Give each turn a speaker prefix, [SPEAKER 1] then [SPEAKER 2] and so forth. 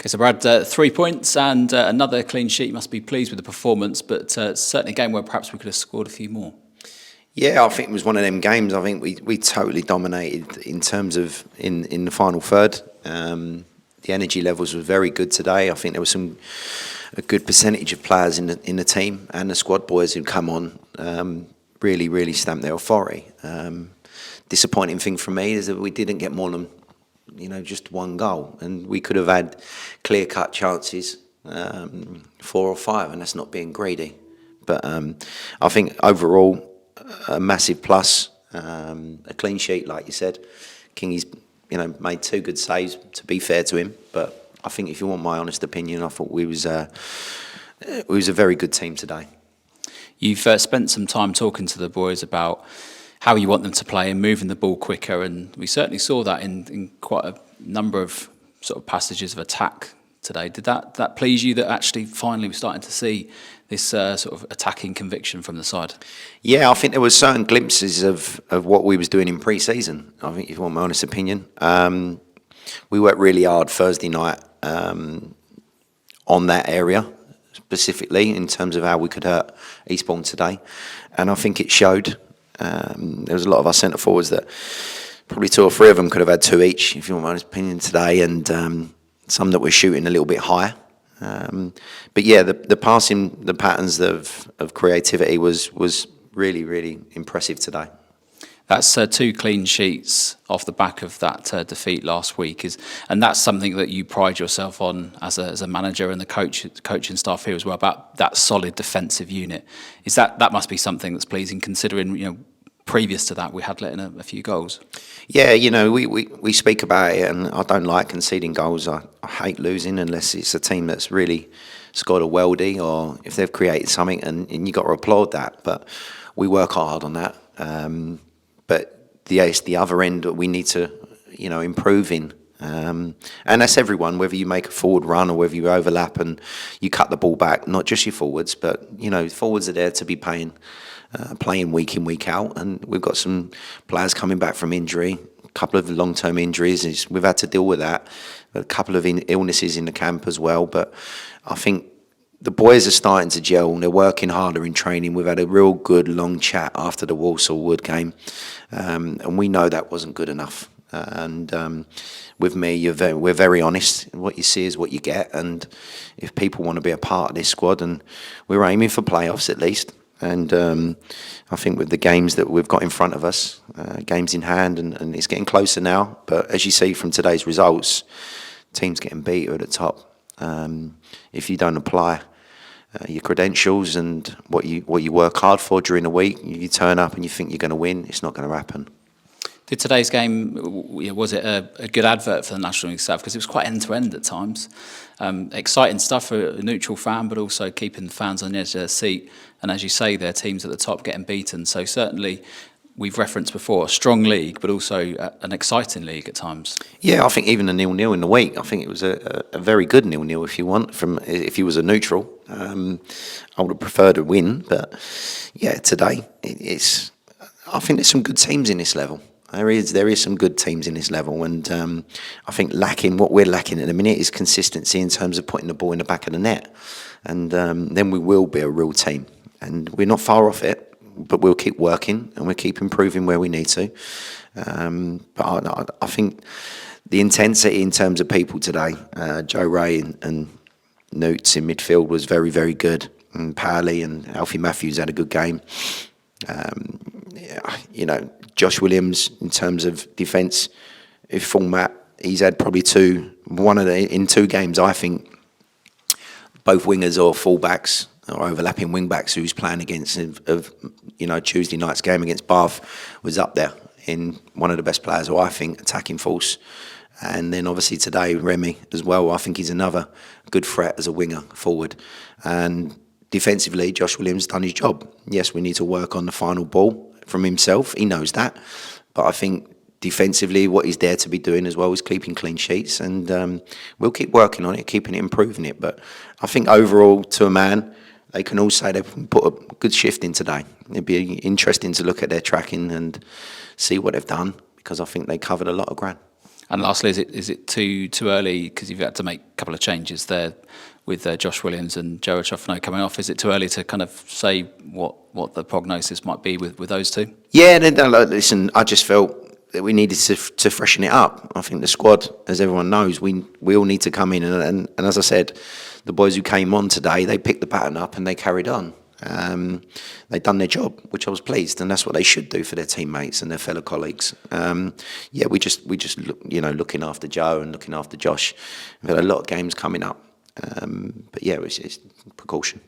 [SPEAKER 1] Okay, so Brad, 3 points and another clean sheet. You must be pleased with the performance, but certainly a game where perhaps we could have scored a few more.
[SPEAKER 2] Yeah, I think it was one of them games. I think we totally dominated in terms of in the final third. The energy levels were very good today. I think there was a good percentage of players in the team and the squad boys who come on really stamped their authority. Disappointing thing for me is that we didn't get more than just one goal, and we could have had clear-cut chances, 4 or 5, and that's not being greedy. But I think overall, a massive plus, a clean sheet, like you said. Kingy's, made 2 good saves, to be fair to him. But I think if you want my honest opinion, I thought we was a very good team today.
[SPEAKER 1] You've spent some time talking to the boys about how you want them to play and moving the ball quicker, and we certainly saw that in quite a number of sort of passages of attack today. Did that please you, that actually finally we're starting to see this sort of attacking conviction from the side?
[SPEAKER 2] Yeah, I think there were certain glimpses of what we was doing in pre-season. I think if you want my honest opinion, we worked really hard Thursday night on that area, specifically in terms of how we could hurt Eastbourne today, and I think it showed. There was a lot of our centre forwards that probably 2 or 3 of them could have had 2 each, if you want my honest opinion, today, and some that were shooting a little bit higher. But yeah, the passing, the patterns of creativity was really impressive today.
[SPEAKER 1] That's 2 clean sheets off the back of that defeat last week, and that's something that you pride yourself on as a manager and the coaching staff here as well, about that solid defensive unit. Is that must be something that's pleasing, considering previous to that we had let in a few goals?
[SPEAKER 2] Yeah, we speak about it, and I don't like conceding goals. I hate losing unless it's a team that's really scored a worldie, or if they've created something, and you got to applaud that. But we work hard on that. But it's the other end that we need to, improve in. And that's everyone, whether you make a forward run or whether you overlap and you cut the ball back, not just your forwards, but, forwards are there to be playing week in, week out. And we've got some players coming back from injury, a couple of long-term injuries. We've had to deal with that, a couple of illnesses in the camp as well. But I think the boys are starting to gel, and they're working harder in training. We've had a real good long chat after the Walsall Wood game, and we know that wasn't good enough. And with me, we're very honest. What you see is what you get, and if people want to be a part of this squad, and we're aiming for playoffs at least. And I think with the games that we've got in front of us, games in hand, and it's getting closer now. But as you see from today's results, teams getting beat at the top. If you don't apply your credentials and what you work hard for during the week, you turn up and you think you're going to win, it's not going to happen.
[SPEAKER 1] Did today's game, was it a good advert for the National League staff? Because it was quite end-to-end at times. Exciting stuff for a neutral fan, but also keeping fans on the edge of their seat. And as you say, their teams at the top getting beaten. So certainly, we've referenced before, a strong league, but also an exciting league at times. Yeah,
[SPEAKER 2] I think even a 0-0 in the week, I think it was a very good 0-0 if you want, if he was a neutral. I would have preferred a win, but yeah, today, I think there's some good teams in this level. There is some good teams in this level, and I think what we're lacking at the minute is consistency in terms of putting the ball in the back of the net, and then we will be a real team, and we're not far off it, but we'll keep working and we'll keep improving where we need to. But I think the intensity in terms of people today, Joe Ray and Newts in midfield was very, very good, and Parley and Alfie Matthews had a good game. Josh Williams, in terms of defence, format, he's had probably in 2 games, I think, both wingers or fullbacks or overlapping wing-backs who's playing against, Tuesday night's game against Bath was up there in one of the best players who I think, attacking force. And then obviously today, Remy as well, I think he's another good threat as a winger forward. And defensively, Josh Williams done his job. Yes, we need to work on the final ball from himself. He knows that. But I think defensively, what he's there to be doing as well is keeping clean sheets. And we'll keep working on it, keeping it, improving it. But I think overall, to a man, they can all say they've put a good shift in today. It'd be interesting to look at their tracking and see what they've done, because I think they covered a lot of ground.
[SPEAKER 1] And lastly, is it too early, because you've had to make a couple of changes there with Josh Williams and Joe Ochofano coming off? Is it too early to kind of say what the prognosis might be with those two?
[SPEAKER 2] Yeah, listen, I just felt that we needed to freshen it up. I think the squad, as everyone knows, we all need to come in and as I said, the boys who came on today, they picked the baton up and they carried on. They'd done their job, which I was pleased, and that's what they should do for their teammates and their fellow colleagues. We just look, looking after Joe and looking after Josh. We've had a lot of games coming up, but yeah, it's precaution.